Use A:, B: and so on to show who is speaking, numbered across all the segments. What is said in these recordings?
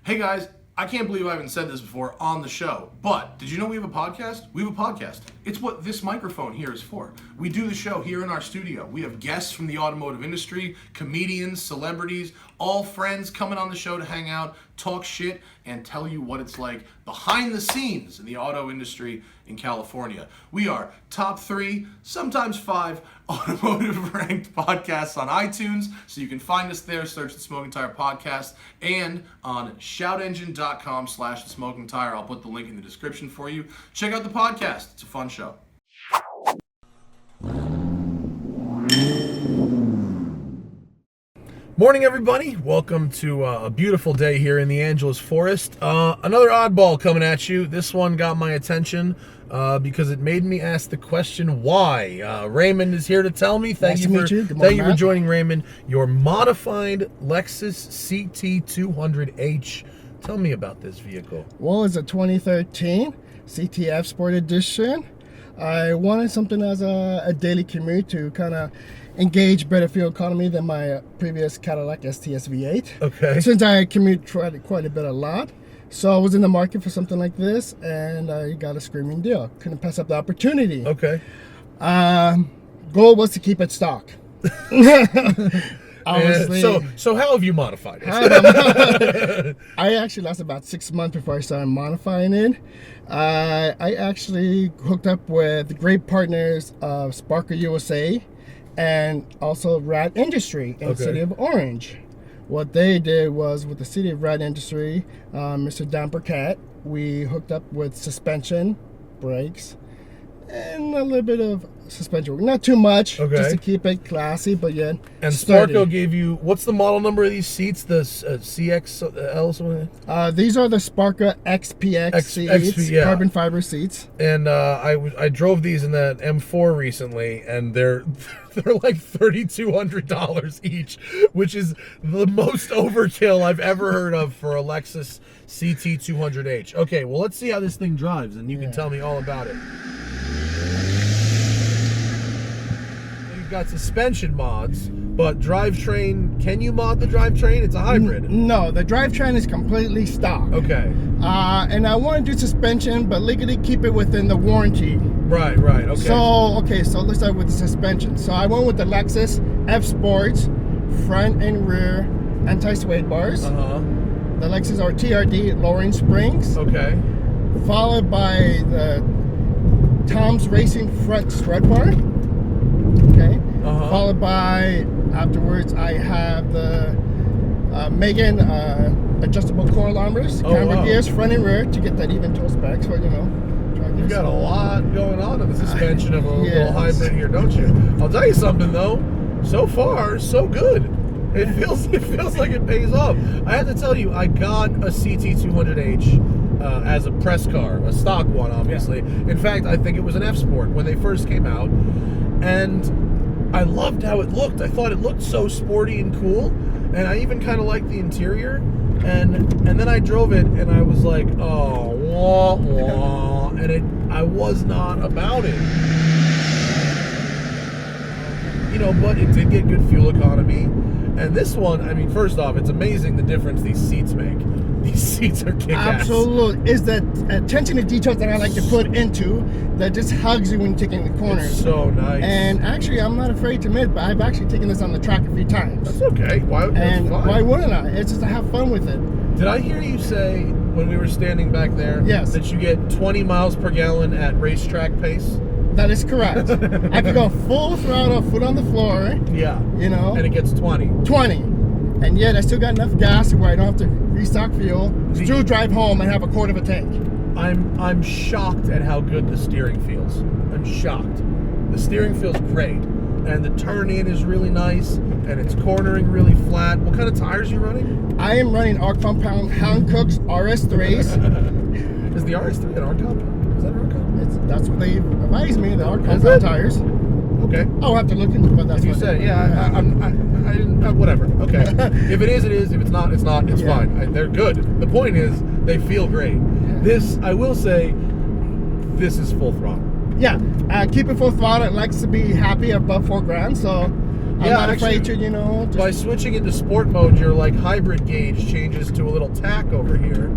A: Hey guys, I can't believe I haven't said this before on the show, but did you know we have a podcast? We have a podcast. It's what this microphone here is for. We do the show here in our studio. We have guests from the automotive industry, comedians, celebrities, all friends coming on the show to hang out, talk shit, and tell you what it's like behind the scenes in the auto industry in California. We are top 3, sometimes 5 automotive ranked podcasts on iTunes, so you can find us there, search the Smoking Tire Podcast, and on shoutengine.com/thesmokingtire. I'll put the link in the description for you. Check out the podcast. It's a fun show. Morning, everybody. Welcome to a beautiful day here in the Angeles Forest. Another oddball coming at you. This one got my attention because it made me ask the question, why? Raymond is here to tell me. Thank you for joining, Raymond. Your modified Lexus CT200H. Tell me about this vehicle.
B: Well, it's a 2013 CTF Sport Edition. I wanted something as a daily commute to kind of engage better fuel economy than my previous Cadillac STS V8.
A: Okay. Since
B: I commute quite a lot. So I was in the market for something like this, and I got a screaming deal. Couldn't pass up the opportunity.
A: Okay.
B: Goal was to keep it stock.
A: So how have you modified it?
B: I actually lasted about 6 months before I started modifying it. I actually hooked up with great partners of Sparco USA and also Rad Industry in the city of Orange. What they did was, with the city of Rad Industry, Mr. Dan Burkett, we hooked up with suspension, brakes, and a little bit of suspension work. Not too much, just to keep it classy, but yet
A: And
B: sturdy.
A: Sparco gave you, what's the model number of these seats? The CXL something?
B: These are the Sparco SPX seats, carbon fiber seats.
A: And I drove these in that M4 recently, and they're like $3,200 each, which is the most overkill I've ever heard of for a Lexus CT200H. Okay, well, let's see how this thing drives, and you can tell me all about it. You've got suspension mods, but drivetrain, can you mod the drivetrain? It's a hybrid.
B: No, the drivetrain is completely stock.
A: Okay.
B: And I want to do suspension, but legally keep it within the warranty.
A: Right, okay.
B: So let's start with the suspension. So I went with the Lexus F Sports front and rear anti-sway bars. The Lexus TRD lowering springs.
A: Okay.
B: Followed by the Tom's Racing front strut bar. Okay. Followed by, afterwards, I have the Megan adjustable core alarmers, camber gears, front and rear, to get that even toe specs. So,
A: you've got a lot going on in the suspension of a little hybrid here, don't you? I'll tell you something though. So far, so good. It feels like it pays off. I have to tell you, I got a CT200H as a press car, a stock one, obviously. In fact, I think it was an F Sport when they first came out, and I loved how it looked. I thought it looked so sporty and cool, and I even kind of liked the interior. And then I drove it, and I was like, oh, wah, wah, and I was not about it. But it did get good fuel economy. And this one, I mean, first off, it's amazing the difference these seats make. These seats are kick-ass.
B: Absolutely. Is that attention to details that I like to put into that just hugs you when you're taking the corners.
A: It's so nice.
B: And actually, I'm not afraid to admit, but I've actually taken this on the track a few times.
A: That's okay. Why
B: wouldn't I? It's just to have fun with it.
A: Did I hear you say, when we were standing back there, that you get 20 miles per gallon at racetrack pace?
B: That is correct. I could go full throttle, foot on the floor.
A: Yeah. And it gets 20.
B: 20. And yet I still got enough gas where I don't have to restock fuel. Still drive home and have a quarter of a tank.
A: I'm shocked at how good the steering feels. I'm shocked. The steering feels great. And the turn in is really nice. And it's cornering really flat. What kind of tires are you running?
B: I am running our compound Hankook's RS3s.
A: Is the RS3 an R-Comp? Is that an R-Comp?
B: That's what they advised me, the compound tires.
A: Okay.
B: I'll have to look into it, but that's
A: what you said. Yeah, I didn't, whatever. Okay. If it is, it is. If it's not, it's not. It's fine. They're good. The point is, they feel great. This, I will say, this is full throttle.
B: Yeah. Keep it full throttle. It likes to be happy above 4 grand, so I'm not afraid to,
A: by switching into sport mode, your like hybrid gauge changes to a little tack over here.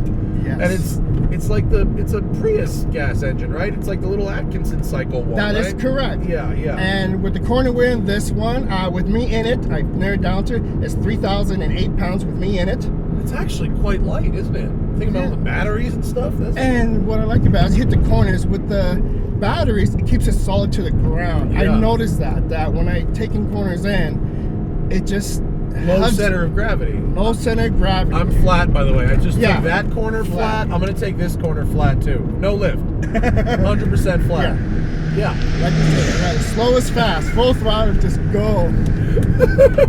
B: Yes.
A: And it's like it's a Prius gas engine, right? It's like the little Atkinson cycle one.
B: That is
A: right?
B: correct.
A: Yeah.
B: And with the corner wheel in this one, with me in it, I narrowed down to it's 3,008 pounds with me in it.
A: It's actually quite light, isn't it? Think about all the batteries and stuff.
B: And what I like about it is hit the corners with the batteries, it keeps it solid to the ground.
A: Yeah.
B: I noticed that when I taking corners in, it just
A: low center of gravity.
B: Low center of gravity.
A: I'm flat, by the way. I just took that corner flat. I'm going to take this corner flat, too. No lift. 100% flat. Yeah.
B: Like you said, right? Slow is fast. Full throttle, just go.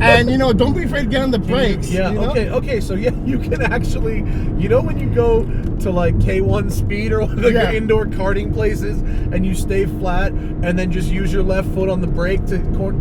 B: And, don't be afraid to get on the brakes.
A: Yeah, okay. So, you can actually, when you go to like K1 Speed or one of the indoor karting places and you stay flat and then just use your left foot on the brake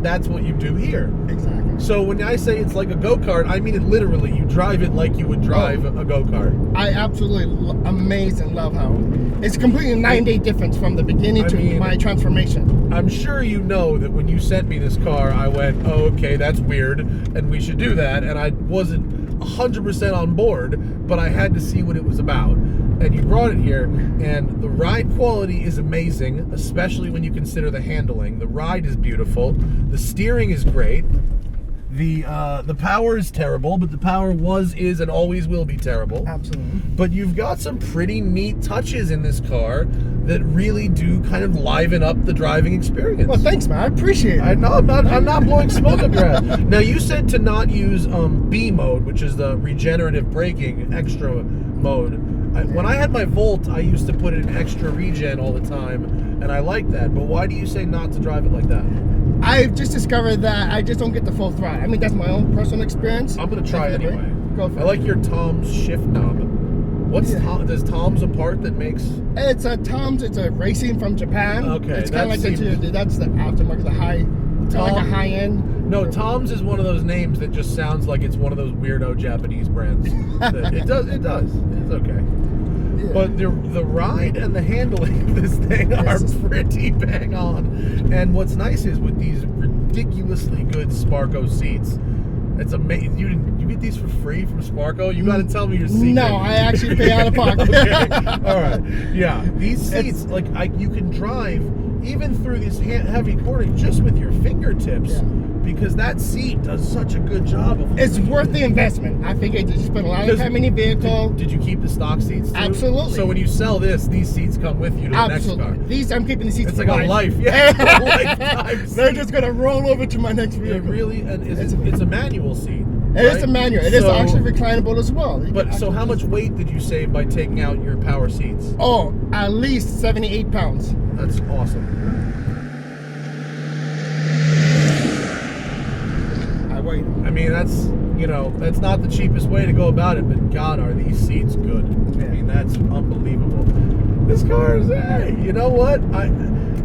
A: that's what you do here.
B: Exactly.
A: So when I say it's like a go-kart, I mean it literally. You drive it like you would drive a go-kart.
B: I absolutely amazing love how it's completely 9-day difference from the beginning to my transformation.
A: I'm sure you know that when you sent me this car, I went, oh, okay, that's weird, and we should do that, and I wasn't 100% on board, but I had to see what it was about. And you brought it here, and the ride quality is amazing, especially when you consider the handling. The ride is beautiful. The steering is great. The power is terrible, but the power is, and always will be terrible.
B: Absolutely.
A: But you've got some pretty neat touches in this car that really do kind of liven up the driving experience.
B: Well, thanks, man. I appreciate it.
A: I'm not blowing smoke up your ass. Now, you said to not use B mode, which is the regenerative braking extra mode. When I had my Volt, I used to put it in extra regen all the time, and I like that. But why do you say not to drive it like that?
B: I've just discovered that I just don't get the full throttle. I mean, that's my own personal experience.
A: I'm going to try anyway.
B: Go for it.
A: I like your Tom's shift knob. Does Tom's a part that makes...
B: It's a Tom's, it's a racing from Japan.
A: Okay.
B: It's kind of like that's the aftermarket, like a high end.
A: No, Tom's is one of those names that just sounds like it's one of those weirdo Japanese brands. It does. It's okay. Yeah. But the ride and the handling of this thing are pretty bang on. And what's nice is with these ridiculously good Sparco seats, it's amazing. You get these for free from Sparco? You got to tell me your secret.
B: No, I actually pay out of pocket.
A: Okay. All right. Yeah. These seats, you can drive even through this heavy corner just with your fingertips. Because that seat does such a good job of
B: it's worth the investment. I figured you spent a lot of time in your vehicle.
A: Did you keep the stock seats too?
B: Absolutely.
A: So when you sell this, these seats come with you to the next car.
B: I'm keeping the seats
A: it's
B: for
A: like
B: life.
A: A life. Yeah. Lifetime
B: They're just gonna roll over to my next vehicle.
A: It really, and it's a manual seat.
B: It is a manual. It is actually reclinable as well.
A: So how much weight did you save by taking out your power seats?
B: Oh, at least 78 pounds.
A: That's awesome. I mean, that's not the cheapest way to go about it, but God, are these seats good? I mean, that's unbelievable. This car is, hey, you know what?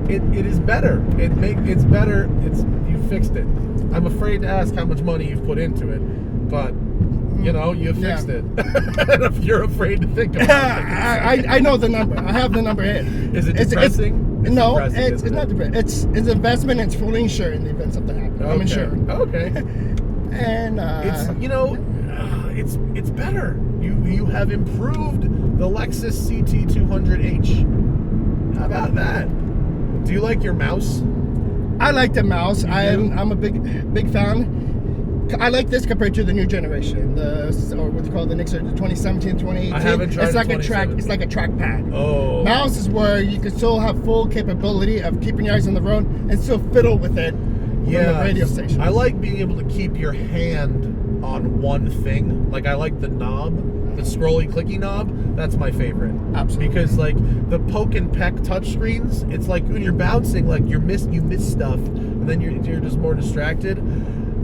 A: It is better. It's better. You fixed it. I'm afraid to ask how much money you've put into it, but you fixed it. And if you're afraid to think about it,
B: I know the number. I have the number here.
A: Is it depressing?
B: No, it's not depressing. It's investment. It's fully insured in the event something happens.
A: Okay.
B: I'm insured.
A: Okay.
B: And
A: it's better. You have improved the Lexus CT200H. How about that? Do you like your mouse?
B: I like the mouse. I'm a big fan. I like this compared to the new generation, what they call the Nixon, the 2017, 2018.
A: I haven't tried
B: it's like
A: it's
B: like a trackpad.
A: Oh.
B: Mouse is where you can still have full capability of keeping your eyes on the road and still fiddle with it.
A: Yeah,
B: the radio station.
A: I like being able to keep your hand on one thing. Like I like the knob, the scrolly clicky knob. That's my favorite.
B: Absolutely.
A: Because like the poke and peck touchscreens, it's like when you're bouncing, like you miss stuff, and then you're just more distracted.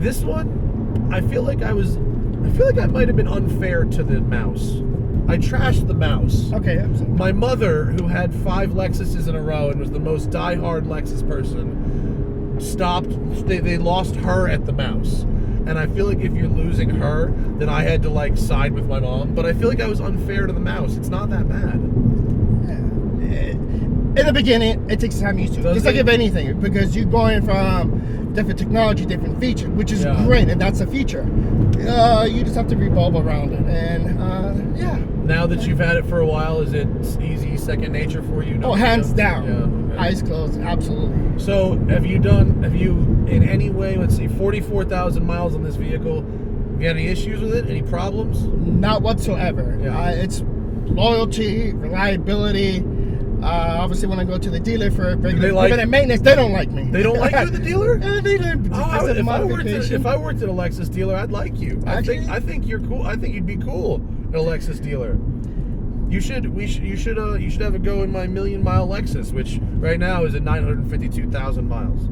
A: This one, I feel like I might have been unfair to the mouse. I trashed the mouse.
B: Okay, absolutely.
A: My mother, who had 5 Lexuses in a row and was the most diehard Lexus person, stopped. They lost her at the mouse, and I feel like if you're losing her, then I had to side with my mom. But I feel like I was unfair to the mouse. It's not that bad.
B: In the beginning, it takes time to use it. Just like if anything, because you're going from different technology, different feature, which is
A: Yeah.
B: great, and that's a feature. You just have to revolve around it, and yeah.
A: Now that you've had it for a while, is it easy, second nature for you?
B: Oh, hands down.
A: Yeah. Okay.
B: Eyes closed, absolutely.
A: So have you in any way, let's see, 44,000 miles on this vehicle, you got any issues with it? Any problems?
B: Not whatsoever.
A: Yeah.
B: It's loyalty, reliability. Obviously, when I go to the dealer for regular preventive maintenance, they don't like me.
A: They don't like you at the dealer?
B: They don't.
A: If I worked at a Lexus dealer, I'd like you. I think you're cool. I think you'd be cool at a Lexus dealer. You should have a go in my 1,000,000-mile Lexus, which right now is at 952,000 miles.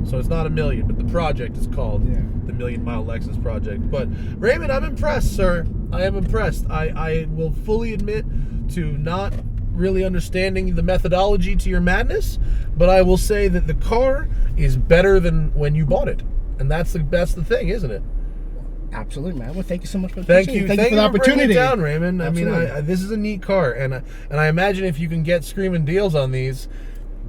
A: So it's not 1,000,000, but the project is called the 1,000,000-mile Lexus project. But Raymond, I'm impressed, sir. I am impressed. I will fully admit to not really understanding the methodology to your madness, but I will say that the car is better than when you bought it, and that's the thing, isn't it?
B: Absolutely, man. Well, thank you so much for the
A: Thank you for the opportunity. Down, Raymond.
B: Absolutely.
A: I mean, this is a neat car, and I imagine if you can get screaming deals on these,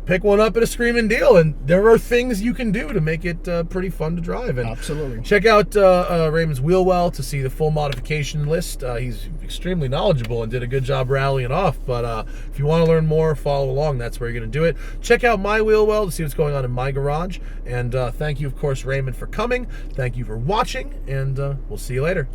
A: pick one up at a screaming deal, and there are things you can do to make it pretty fun to drive. And
B: absolutely.
A: Check out Raymond's Wheelwell to see the full modification list. He's extremely knowledgeable and did a good job rallying off. But if you want to learn more, follow along. That's where you're going to do it. Check out my Wheelwell to see what's going on in my garage. And thank you, of course, Raymond, for coming. Thank you for watching, and we'll see you later.